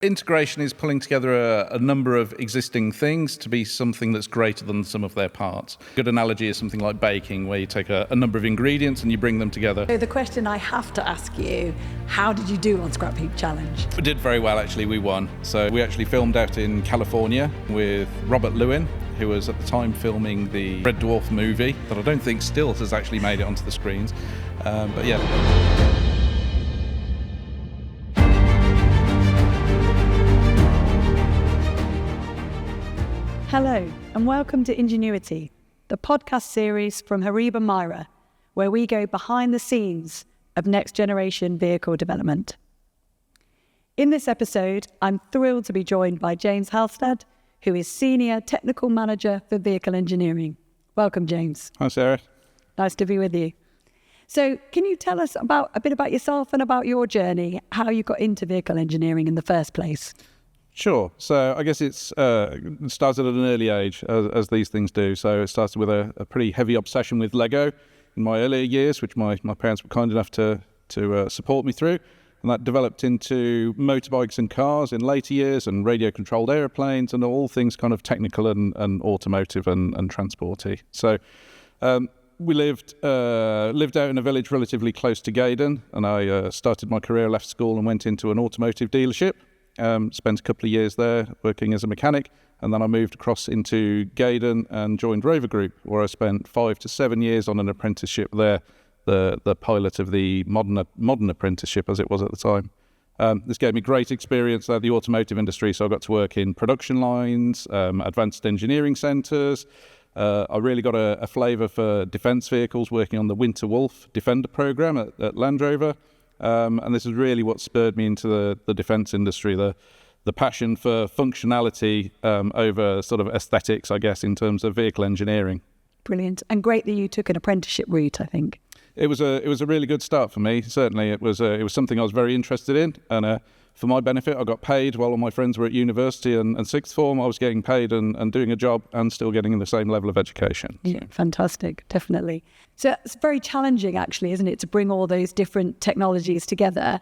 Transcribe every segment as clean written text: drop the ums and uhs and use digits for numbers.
Integration is pulling together a number of existing things to be something that's greater than the sum of their parts. A good analogy is something like baking, where you take a number of ingredients and you bring them together. So the question I have to ask you, how did you do on Scrap Heap Challenge? We did very well, actually. We won. So we actually filmed out in California with Robert Lewin, who was at the time filming the Red Dwarf movie that I don't think still has actually made it onto the screens. But yeah. Hello, and welcome to Ingenuity, the podcast series from HORIBA MIRA, where we go behind the scenes of next-generation vehicle development. In this episode, I'm thrilled to be joined by James Halstead, who is Senior Technical Manager for Vehicle Engineering. Welcome, James. Hi, Sarah. Nice to be with you. So can you tell us a bit about yourself and about your journey, how you got into vehicle engineering in the first place? Sure. So I guess it started at an early age, as these things do. So it started with a pretty heavy obsession with Lego in my earlier years, which my parents were kind enough to support me through. And that developed into motorbikes and cars in later years, and radio-controlled aeroplanes, and all things kind of technical and automotive and transporty. So we lived out in a village relatively close to Gaydon, and I started my career, left school and went into an automotive dealership. Spent a couple of years there working as a mechanic, and then I moved across into Gaydon and joined Rover Group, where I spent 5 to 7 years on an apprenticeship there, the pilot of the modern apprenticeship as it was at the time. This gave me great experience at the automotive industry, so I got to work in production lines, advanced engineering centres. I really got a flavour for defence vehicles, working on the Winter Wolf Defender programme at Land Rover. And this is really what spurred me into the defence industry, the passion for functionality over sort of aesthetics, I guess, in terms of vehicle engineering. Brilliant. And great that you took an apprenticeship route, I think. It was a really good start for me. Certainly, it was something I was very interested in, and for my benefit, I got paid while all my friends were at university and sixth form. I was getting paid and doing a job and still getting the same level of education. So. Yeah, fantastic, definitely. So it's very challenging, actually, isn't it, to bring all those different technologies together.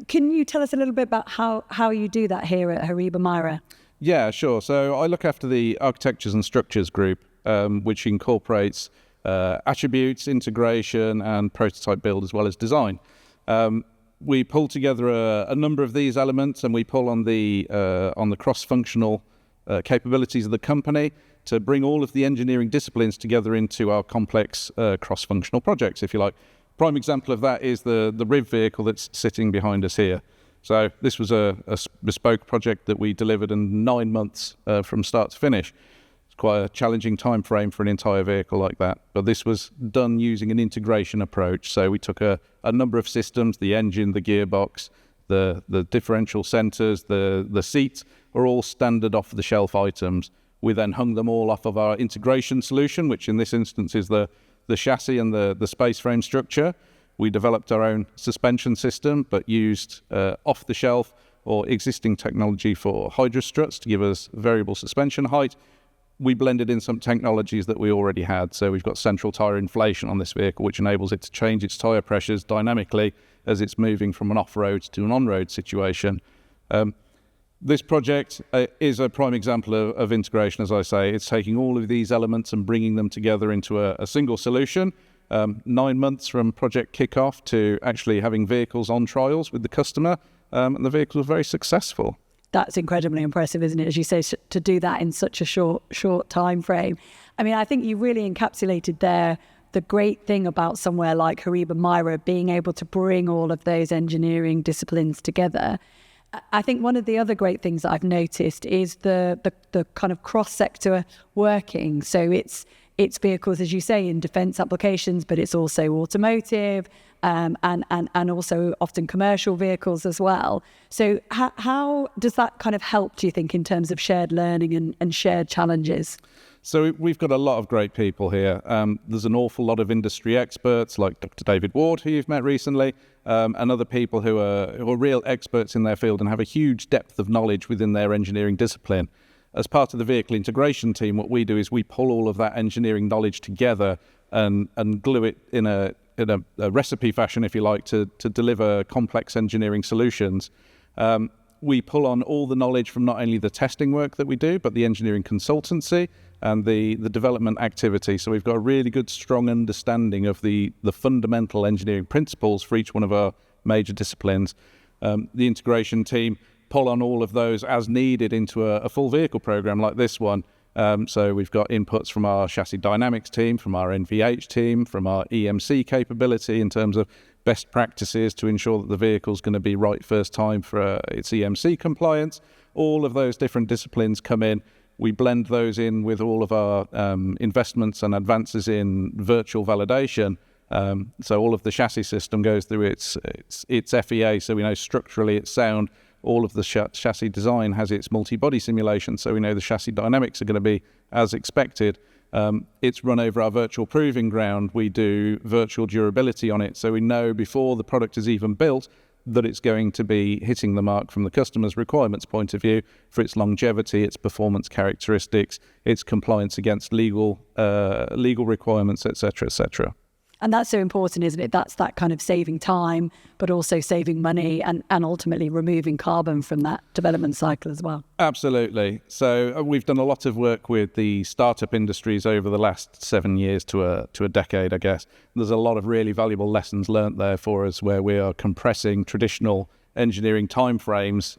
Can you tell us a little bit about how you do that here at HORIBA MIRA? Yeah, sure. So I look after the architectures and structures group, which incorporates attributes, integration, and prototype build as well as design. We pull together a number of these elements, and we pull on the cross-functional capabilities of the company to bring all of the engineering disciplines together into our complex cross-functional projects, if you like. Prime example of that is the RIV vehicle that's sitting behind us here. So this was a bespoke project that we delivered in 9 months from start to finish. Quite a challenging time frame for an entire vehicle like that, but this was done using an integration approach. So we took a number of systems: the engine, the gearbox, the differential centers, the seats are all standard off-the-shelf items. We then hung them all off of our integration solution, which in this instance is the chassis and the space frame structure. We developed our own suspension system, but used off-the-shelf or existing technology for hydro struts to give us variable suspension height. We blended in some technologies that we already had. So we've got central tyre inflation on this vehicle, which enables it to change its tyre pressures dynamically as it's moving from an off-road to an on-road situation. This project is a prime example of integration, as I say. It's taking all of these elements and bringing them together into a single solution. 9 months from project kickoff to actually having vehicles on trials with the customer, and the vehicles were very successful. That's incredibly impressive, isn't it? As you say, to do that in such a short time frame. I mean, I think you really encapsulated there the great thing about somewhere like HORIBA MIRA being able to bring all of those engineering disciplines together. I think one of the other great things that I've noticed is the kind of cross-sector working. So it's vehicles, as you say, in defence applications, but it's also automotive and also often commercial vehicles as well. So how does that kind of help, do you think, in terms of shared learning and shared challenges? So we've got a lot of great people here. There's an awful lot of industry experts like Dr. David Ward, who you've met recently, and other people who are real experts in their field and have a huge depth of knowledge within their engineering discipline. As part of the vehicle integration team, what we do is we pull all of that engineering knowledge together and glue it in a recipe fashion, if you like, to deliver complex engineering solutions. We pull on all the knowledge from not only the testing work that we do, but the engineering consultancy and the development activity. So we've got a really good, strong understanding of the fundamental engineering principles for each one of our major disciplines. The integration team pull on all of those as needed into a full vehicle program like this one. So we've got inputs from our chassis dynamics team, from our NVH team, from our EMC capability in terms of best practices to ensure that the vehicle's going to be right first time for its EMC compliance. All of those different disciplines come in. We blend those in with all of our investments and advances in virtual validation. So all of the chassis system goes through its FEA, so we know structurally it's sound. All of the chassis design has its multi-body simulation, so we know the chassis dynamics are going to be as expected. It's run over our virtual proving ground. We do virtual durability on it, so we know before the product is even built that it's going to be hitting the mark from the customer's requirements point of view for its longevity, its performance characteristics, its compliance against legal requirements, etc., etc. And that's so important, isn't it? That's that kind of saving time, but also saving money and ultimately removing carbon from that development cycle as well. Absolutely. So we've done a lot of work with the startup industries over the last 7 years to a decade, I guess. There's a lot of really valuable lessons learnt there for us where we are compressing traditional engineering timeframes,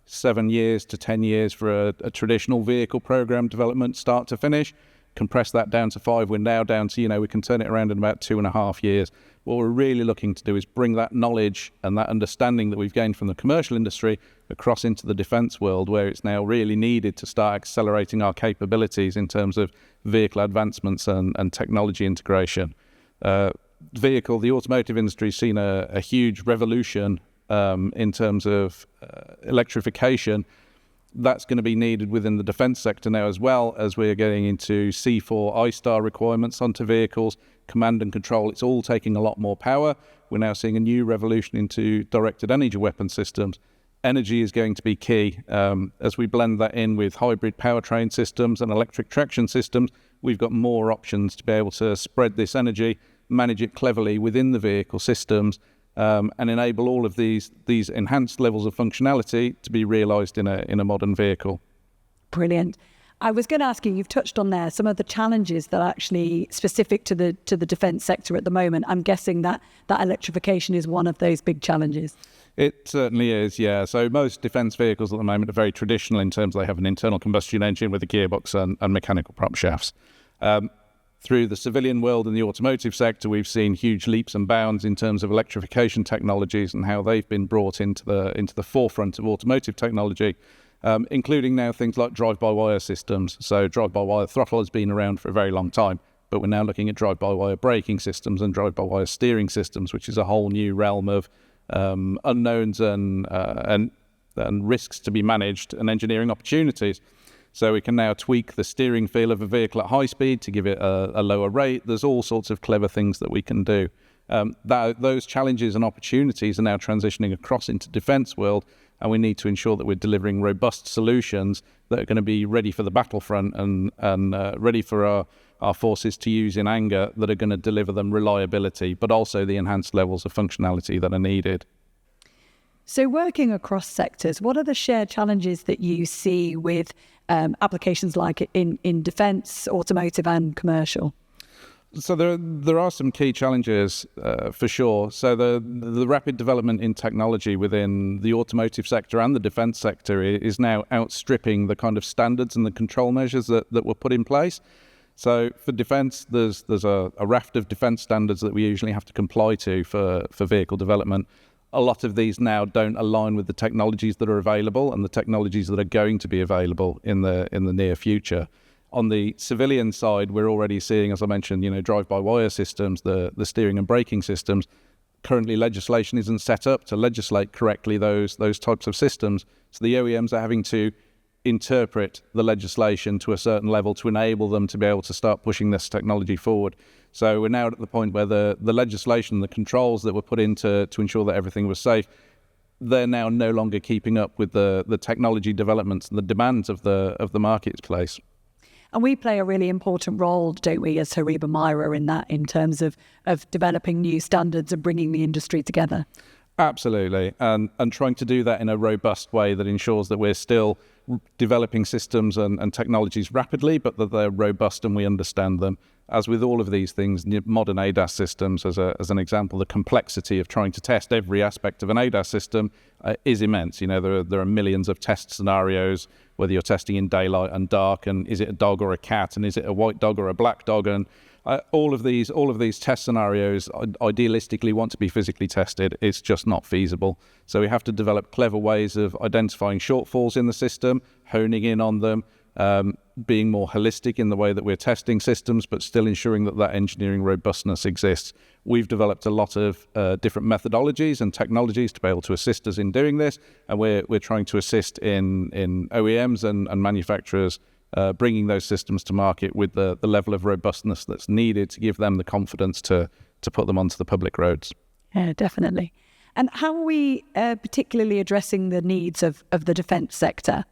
7 years to 10 years for a traditional vehicle program development start to finish. Compress that down to 5. We're now down to, we can turn it around in about 2.5 years. What we're really looking to do is bring that knowledge and that understanding that we've gained from the commercial industry across into the defence world, where it's now really needed to start accelerating our capabilities in terms of vehicle advancements and technology integration. The automotive industry has seen a huge revolution in terms of electrification. That's going to be needed within the defence sector now, as well as we're getting into C4 I-STAR requirements onto vehicles, command and control. It's all taking a lot more power. We're now seeing a new revolution into directed energy weapon systems. Energy is going to be key. As we blend that in with hybrid powertrain systems and electric traction systems, we've got more options to be able to spread this energy, manage it cleverly within the vehicle systems, and enable all of these enhanced levels of functionality to be realised in a modern vehicle. Brilliant. I was going to ask you, you've touched on there some of the challenges that are actually specific to the defence sector at the moment. I'm guessing that electrification is one of those big challenges. It certainly is, yeah. So most defence vehicles at the moment are very traditional in terms they have an internal combustion engine with a gearbox and mechanical prop shafts. Through the civilian world and the automotive sector, we've seen huge leaps and bounds in terms of electrification technologies and how they've been brought into the forefront of automotive technology, including now things like drive-by-wire systems. So drive-by-wire throttle has been around for a very long time, but we're now looking at drive-by-wire braking systems and drive-by-wire steering systems, which is a whole new realm of unknowns and risks to be managed and engineering opportunities. So we can now tweak the steering feel of a vehicle at high speed to give it a lower rate. There's all sorts of clever things that we can do. Those challenges and opportunities are now transitioning across into defence world, and we need to ensure that we're delivering robust solutions that are going to be ready for the battlefront and ready for our forces to use in anger, that are going to deliver them reliability, but also the enhanced levels of functionality that are needed. So working across sectors, what are the shared challenges that you see with applications like in defence, automotive and commercial? So there are some key challenges for sure. So the rapid development in technology within the automotive sector and the defence sector is now outstripping the kind of standards and the control measures that were put in place. So for defence, there's a raft of defence standards that we usually have to comply to for vehicle development. A lot of these now don't align with the technologies that are available and the technologies that are going to be available in the near future. On the civilian side, we're already seeing, as I mentioned, drive-by-wire systems, the steering and braking systems. Currently, legislation isn't set up to legislate correctly those types of systems. So the OEMs are having to interpret the legislation to a certain level to enable them to be able to start pushing this technology forward. So we're now at the point where the legislation, the controls that were put in to ensure that everything was safe, they're now no longer keeping up with the technology developments and the demands of the marketplace. And we play a really important role, don't we, as HORIBA MIRA in terms of developing new standards and bringing the industry together? Absolutely, and trying to do that in a robust way that ensures that we're still developing systems and technologies rapidly, but that they're robust and we understand them. As with all of these things, modern ADAS systems, as an example, the complexity of trying to test every aspect of an ADAS system is immense. You know, there are millions of test scenarios, whether you're testing in daylight and dark, and is it a dog or a cat, and is it a white dog or a black dog, and all of these test scenarios idealistically want to be physically tested. It's just not feasible. So we have to develop clever ways of identifying shortfalls in the system, honing in on them, being more holistic in the way that we're testing systems, but still ensuring that engineering robustness exists. We've developed a lot of different methodologies and technologies to be able to assist us in doing this, and we're trying to assist in OEMs and manufacturers bringing those systems to market with the level of robustness that's needed to give them the confidence to put them onto the public roads. Yeah, definitely. And how are we particularly addressing the needs of the defence sector?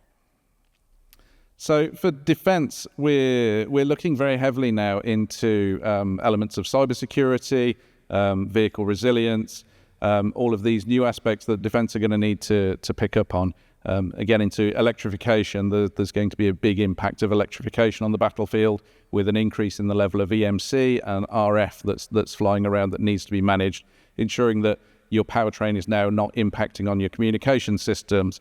So for defence, we're looking very heavily now into elements of cybersecurity, vehicle resilience, all of these new aspects that defence are going to need to pick up on. Again, into electrification, there's going to be a big impact of electrification on the battlefield with an increase in the level of EMC and RF that's flying around that needs to be managed, ensuring that your powertrain is now not impacting on your communication systems,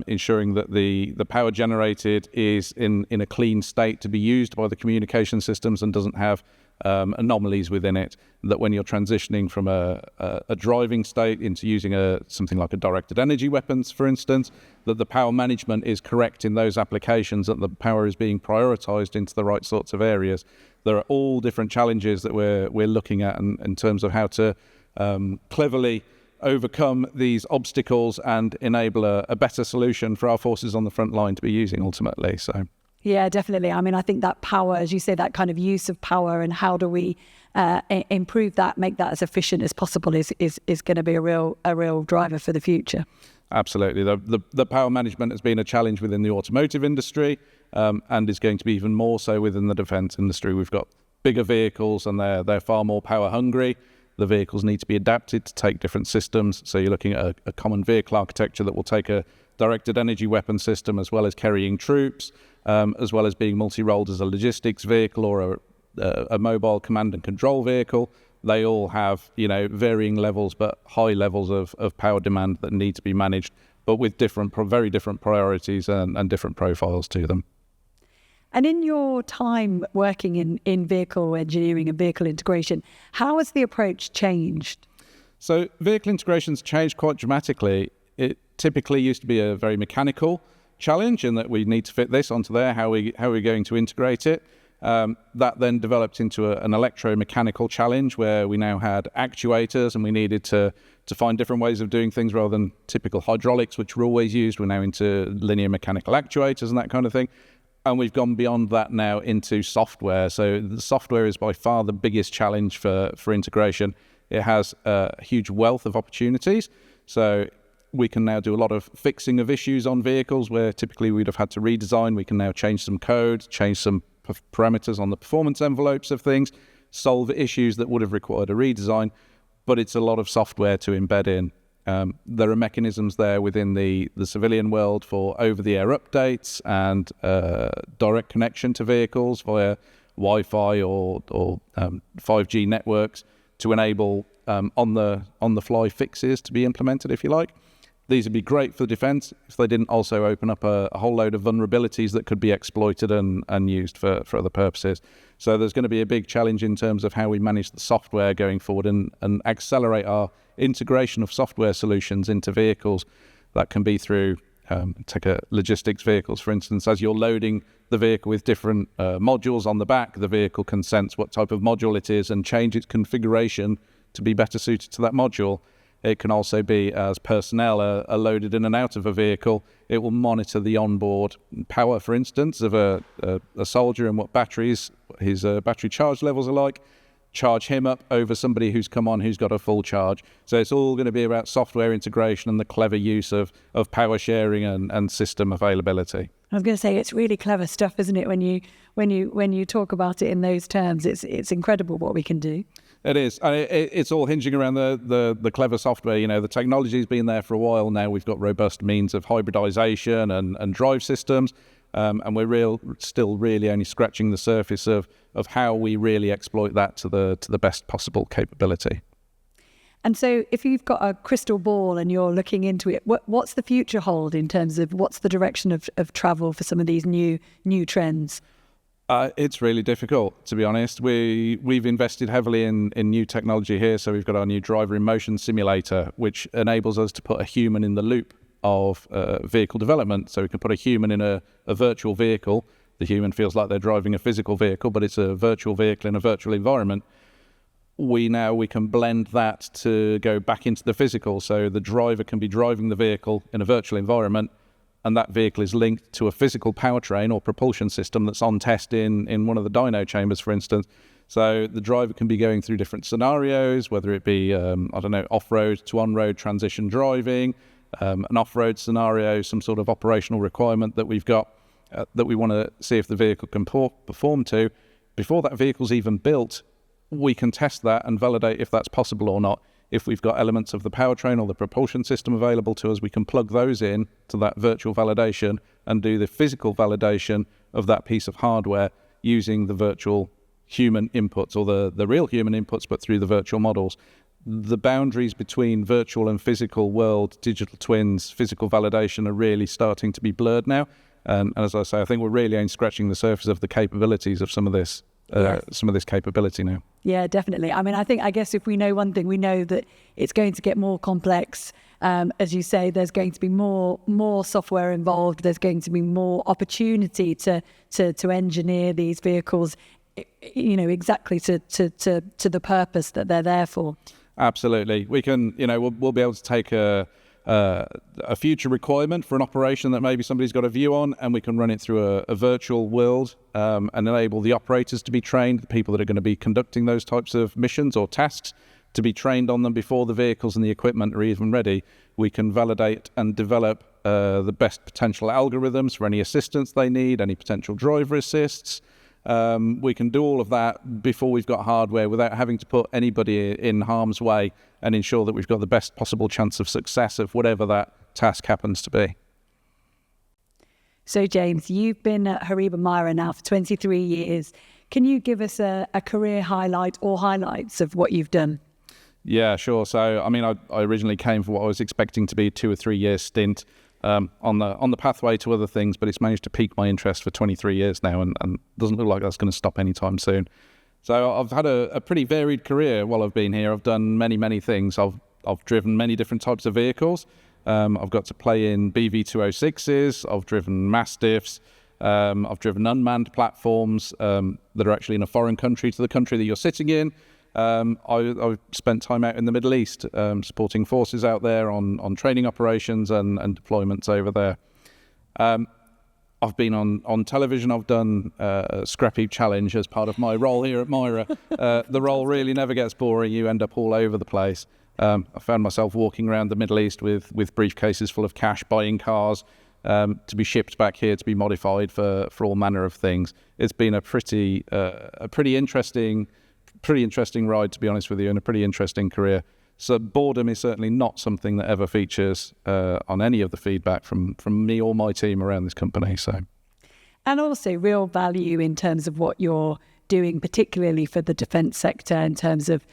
ensuring that the power generated is in a clean state to be used by the communication systems and doesn't have anomalies within it, that when you're transitioning from a driving state into using something like a directed energy weapons, for instance, that the power management is correct in those applications, that the power is being prioritized into the right sorts of areas. There are all different challenges that we're looking at in terms of how to cleverly overcome these obstacles and enable a better solution for our forces on the front line to be using ultimately. So. Yeah, definitely. I mean, I think that power, as you say, that kind of use of power and how do we improve that, make that as efficient as possible is going to be a real driver for the future. Absolutely. The power management has been a challenge within the automotive industry and is going to be even more so within the defence industry. We've got bigger vehicles and they're far more power hungry. The vehicles need to be adapted to take different systems. So you're looking at a common vehicle architecture that will take a directed energy weapon system as well as carrying troops, as well as being multi-rolled as a logistics vehicle or a mobile command and control vehicle. They all have, varying levels, but high levels of power demand that need to be managed, but with very different priorities and different profiles to them. And in your time working in vehicle engineering and vehicle integration, how has the approach changed? So vehicle integration's changed quite dramatically. It typically used to be a very mechanical challenge in that we need to fit this onto there, how are we going to integrate it? That then developed into an electromechanical challenge where we now had actuators and we needed to find different ways of doing things rather than typical hydraulics, which were always used. We're now into linear mechanical actuators and that kind of thing. And we've gone beyond that now into software. So the software is by far the biggest challenge for integration. It has a huge wealth of opportunities. So we can now do a lot of fixing of issues on vehicles where typically we'd have had to redesign. We can now change some code, change some parameters on the performance envelopes of things, solve issues that would have required a redesign, but it's a lot of software to embed in. There are mechanisms there within the civilian world for over-the-air updates and direct connection to vehicles via Wi-Fi or 5G networks to enable on-the-fly fixes to be implemented, if you like. These would be great for defence if they didn't also open up a whole load of vulnerabilities that could be exploited and used for other purposes. So there's going to be a big challenge in terms of how we manage the software going forward and accelerate our integration of software solutions into vehicles. That can be through, take a logistics vehicles, for instance. As you're loading the vehicle with different modules on the back, the vehicle can sense what type of module it is and change its configuration to be better suited to that module. It can also be as personnel are loaded in and out of a vehicle. It will monitor the onboard power, for instance, of a soldier and what his battery charge levels are like, charge him up over somebody who's come on who's got a full charge. So it's all going to be about software integration and the clever use of power sharing and system availability. I was going to say, it's really clever stuff, isn't it? When you talk about it in those terms, it's incredible what we can do. It is. And it's all hinging around the clever software. The technology's been there for a while now. We've got robust means of hybridization and drive systems. And we're still really only scratching the surface of how we really exploit that to the best possible capability. And so if you've got a crystal ball and you're looking into it, what's the future hold in terms of what's the direction of travel for some of these new trends? It's really difficult, to be honest. We've invested heavily in new technology here. So we've got our new driver in motion simulator, which enables us to put a human in the loop of vehicle development. So we can put a human in a virtual vehicle. The human feels like they're driving a physical vehicle, but it's a virtual vehicle in a virtual environment. We can blend that to go back into the physical. So the driver can be driving the vehicle in a virtual environment, and that vehicle is linked to a physical powertrain or propulsion system that's on test in one of the dyno chambers, for instance. So the driver can be going through different scenarios, whether it be, off-road to on-road transition driving, an off-road scenario, some sort of operational requirement that we've got that we want to see if the vehicle can perform to. Before that vehicle's even built, we can test that and validate if that's possible or not. If we've got elements of the powertrain or the propulsion system available to us, we can plug those in to that virtual validation and do the physical validation of that piece of hardware using the virtual human inputs, or the real human inputs, but through the virtual models. The boundaries between virtual and physical world, digital twins, physical validation are really starting to be blurred now. And as I say, I think we're really only scratching the surface of the capabilities of some of this capability now. Yeah, definitely. I mean, I guess if we know one thing, we know that it's going to get more complex. As you say, there's going to be more software involved. There's going to be more opportunity to engineer these vehicles, exactly to the purpose that they're there for. Absolutely. We can, we'll be able to take a future requirement for an operation that maybe somebody's got a view on, and we can run it through a virtual world and enable the operators to be trained, the people that are going to be conducting those types of missions or tasks, to be trained on them before the vehicles and the equipment are even ready. We can validate and develop the best potential algorithms for any assistance they need, any potential driver assists. We can do all of that before we've got hardware, without having to put anybody in harm's way, and ensure that we've got the best possible chance of success of whatever that task happens to be. So James, you've been at HORIBA MIRA now for 23 years. Can you give us a career highlight or highlights of what you've done? Yeah, sure. So, I originally came for what I was expecting to be a 2 or 3 year stint on the pathway to other things, but it's managed to pique my interest for 23 years now, and doesn't look like that's going to stop anytime soon. So I've had a pretty varied career while I've been here. I've done many things. I've driven many different types of vehicles. I've got to play in BV206s. I've driven Mastiffs. I've driven unmanned platforms that are actually in a foreign country to the country that you're sitting in. I've spent time out in the Middle East supporting forces out there on training operations and deployments over there. I've been on television. I've done a Scrap Heap Challenge as part of my role here at MIRA. The role really never gets boring. You end up all over the place. I found myself walking around the Middle East with briefcases full of cash, buying cars to be shipped back here to be modified for all manner of things. It's been a pretty interesting ride, to be honest with you, and a pretty interesting career. So boredom is certainly not something that ever features on any of the feedback from me or my team around this company. So, and also real value in terms of what you're doing, particularly for the defence sector, in terms of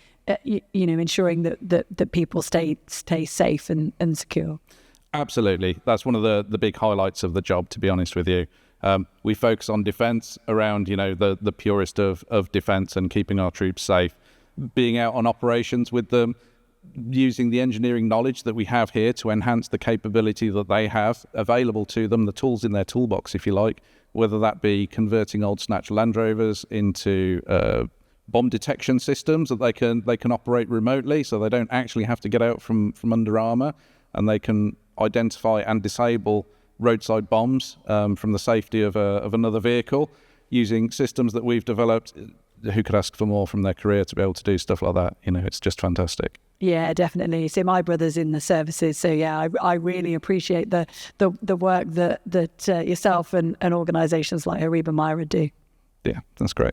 ensuring that people stay safe and secure. Absolutely, that's one of the big highlights of the job, to be honest with you. We focus on defence around, the purest of defence and keeping our troops safe. Being out on operations with them, using the engineering knowledge that we have here to enhance the capability that they have available to them, the tools in their toolbox, if you like, whether that be converting old Snatch Land Rovers into bomb detection systems that they can operate remotely, so they don't actually have to get out from under armour, and they can identify and disable roadside bombs from the safety of another vehicle using systems that we've developed. Who could ask for more from their career to be able to do stuff like that? It's just fantastic. Yeah, definitely. So my brother's in the services, so yeah, I really appreciate the work that yourself and organisations like HORIBA MIRA do. Yeah, that's great.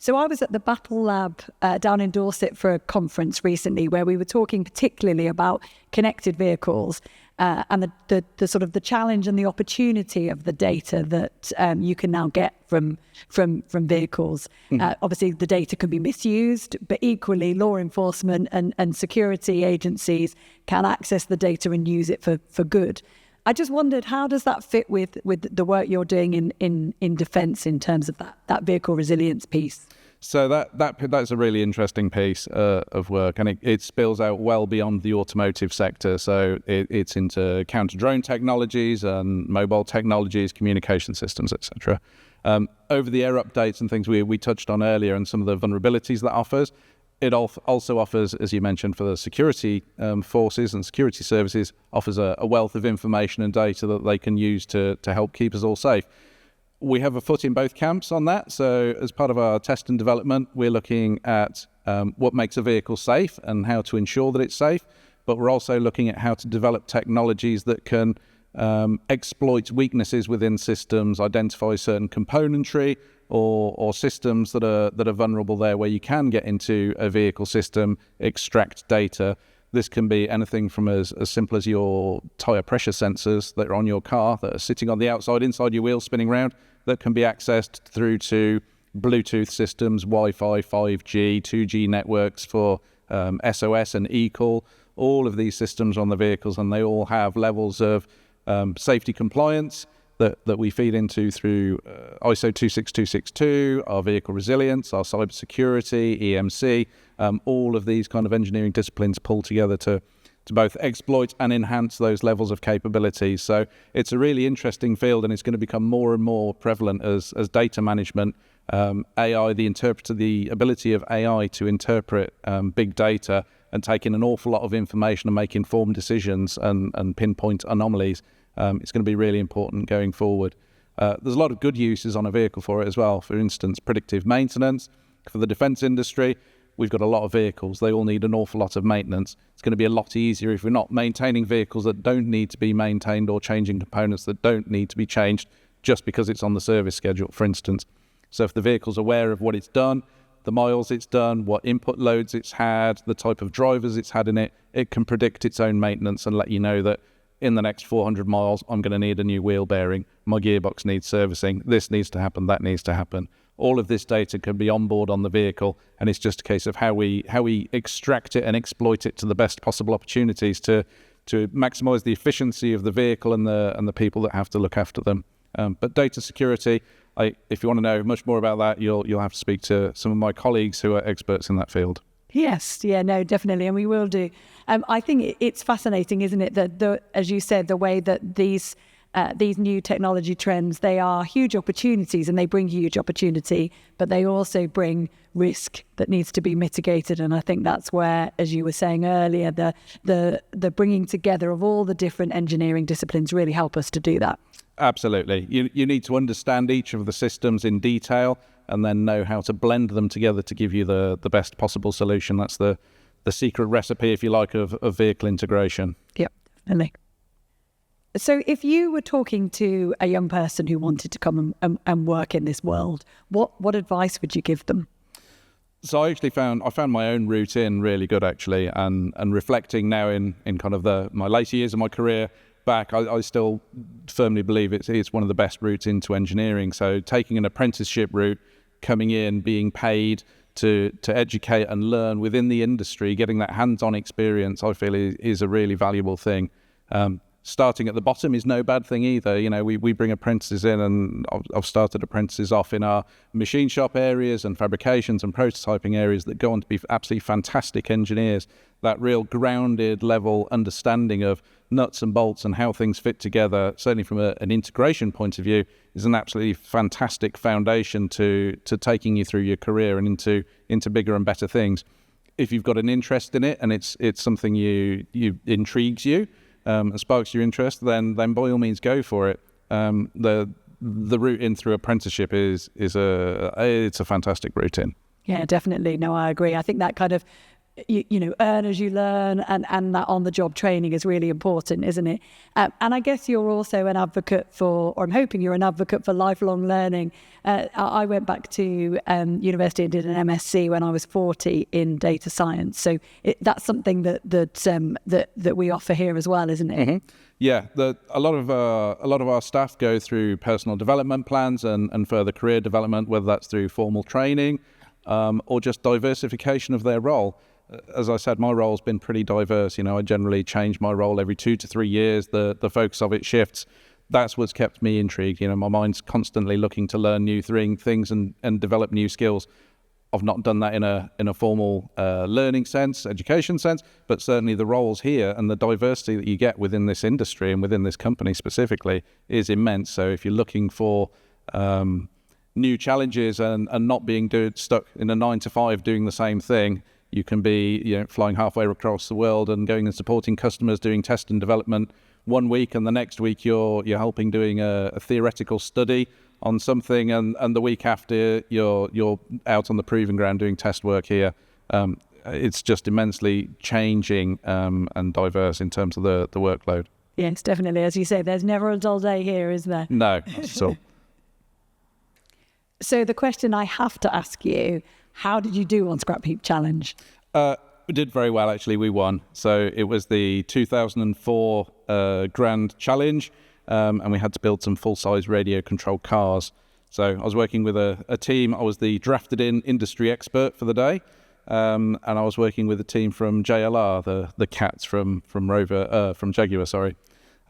So I was at the Battle Lab down in Dorset for a conference recently where we were talking particularly about connected vehicles and the sort of the challenge and the opportunity of the data that you can now get from vehicles. Obviously, the data can be misused, but equally law enforcement and security agencies can access the data and use it for good. I just wondered, how does that fit with the work you're doing in defence in terms of that vehicle resilience piece? So that's a really interesting piece of work, and it spills out well beyond the automotive sector. So it's into counter-drone technologies and mobile technologies, communication systems, etc. Over-the-air updates and things we touched on earlier, and some of the vulnerabilities that offers. It also offers, as you mentioned, for the security forces and security services, offers a wealth of information and data that they can use to help keep us all safe. We have a foot in both camps on that. So as part of our test and development, we're looking at what makes a vehicle safe and how to ensure that it's safe. But we're also looking at how to develop technologies that can exploit weaknesses within systems, identify certain componentry or systems that are vulnerable there, where you can get into a vehicle system, extract data. This can be anything from as simple as your tyre pressure sensors that are on your car that are sitting on the outside, inside your wheel, spinning around, that can be accessed through to Bluetooth systems, Wi-Fi, 5G, 2G networks for SOS and eCall. All of these systems on the vehicles, and they all have levels of safety compliance that we feed into through ISO 26262, our vehicle resilience, our cybersecurity, EMC. All of these kind of engineering disciplines pull together to both exploit and enhance those levels of capabilities. So it's a really interesting field, and it's going to become more and more prevalent as data management, AI, the ability of AI to interpret big data and take in an awful lot of information and make informed decisions and pinpoint anomalies. It's going to be really important going forward. There's a lot of good uses on a vehicle for it as well. For instance, predictive maintenance. For the defence industry, we've got a lot of vehicles. They all need an awful lot of maintenance. It's going to be a lot easier if we're not maintaining vehicles that don't need to be maintained, or changing components that don't need to be changed just because it's on the service schedule, for instance. So if the vehicle's aware of what it's done, the miles it's done, what input loads it's had, the type of drivers it's had in it, it can predict its own maintenance and let you know that in the next 400 miles, I'm going to need a new wheel bearing. My gearbox needs servicing. This needs to happen. That needs to happen. All of this data can be on board on the vehicle, and it's just a case of how we extract it and exploit it to the best possible opportunities to maximise the efficiency of the vehicle and the people that have to look after them. But data security, if you want to know much more about that, you'll have to speak to some of my colleagues who are experts in that field. Yes, yeah, no, definitely, and we will do. I think it's fascinating, isn't it, that as you said, the way that these new technology trends, they are huge opportunities, and they bring huge opportunity, but they also bring risk that needs to be mitigated. And I think that's where, as you were saying earlier, the bringing together of all the different engineering disciplines really help us to do that. Absolutely. You need to understand each of the systems in detail, and then know how to blend them together to give you the best possible solution. That's the secret recipe, if you like, of vehicle integration. Yep, definitely. So if you were talking to a young person who wanted to come and work in this world, what advice would you give them? So I found my own route in really good, actually, and reflecting now in kind of my later years of my career back, I still firmly believe it's one of the best routes into engineering. So taking an apprenticeship route, coming in, being paid to educate and learn within the industry, getting that hands-on experience, I feel is a really valuable thing. Starting at the bottom is no bad thing either. You know, we bring apprentices in, and I've started apprentices off in our machine shop areas and fabrications and prototyping areas that go on to be absolutely fantastic engineers. That real grounded level understanding of nuts and bolts and how things fit together, certainly from an integration point of view, is an absolutely fantastic foundation to taking you through your career and into bigger and better things. If you've got an interest in it and it's something you intrigues you, and sparks your interest, then by all means go for it. The route in through apprenticeship it's a fantastic route in. Yeah, definitely. No, I agree. I think that kind of earn as you learn, and that on-the-job training is really important, isn't it? And I guess you're also an advocate for, or I'm hoping you're an advocate for lifelong learning. I went back to university and did an MSc when I was 40 in data science. So that's something that we offer here as well, isn't it? Mm-hmm. Yeah, a lot of our staff go through personal development plans and further career development, whether that's through formal training or just diversification of their role. As I said, my role's been pretty diverse. I generally change my role every 2 to 3 years. The focus of it shifts. That's what's kept me intrigued. My mind's constantly looking to learn new things and develop new skills. I've not done that in a formal learning sense, education sense, but certainly the roles here and the diversity that you get within this industry and within this company specifically is immense. So if you're looking for new challenges and not being stuck in a 9 to 5 doing the same thing, you can be flying halfway across the world and going and supporting customers doing test and development one week, and the next week you're helping doing a theoretical study on something, and the week after you're out on the proving ground doing test work here. It's just immensely changing and diverse in terms of the workload. Yes, definitely. As you say, there's never a dull day here, is there? No, not at all. So the question I have to ask you, how did you do on Scrap Heap Challenge? We did very well, actually. We won. So it was the 2004 Grand Challenge, and we had to build some full-size radio-controlled cars. So I was working with a team. I was the drafted-in industry expert for the day, and I was working with a team from JLR, the cats from Jaguar, sorry.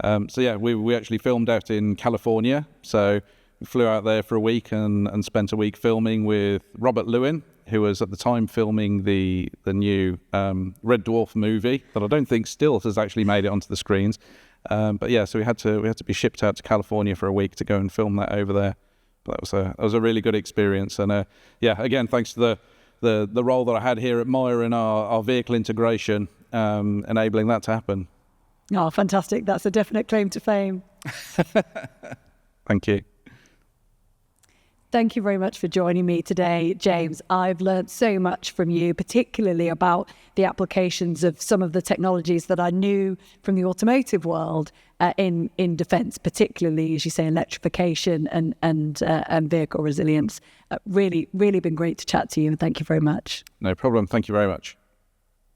So yeah, we actually filmed out in California. So we flew out there for a week and spent a week filming with Robert Lewin, who was at the time filming the new Red Dwarf movie that I don't think still has actually made it onto the screens. But yeah, so we had to be shipped out to California for a week to go and film that over there. But that was a really good experience. And yeah, again, thanks to the role that I had here at Mira in our vehicle integration, enabling that to happen. Oh, fantastic. That's a definite claim to fame. Thank you. Thank you very much for joining me today, James. I've learned so much from you, particularly about the applications of some of the technologies that I knew from the automotive world in defence, particularly, as you say, electrification and vehicle resilience. Really, really been great to chat to you, and thank you very much. No problem. Thank you very much.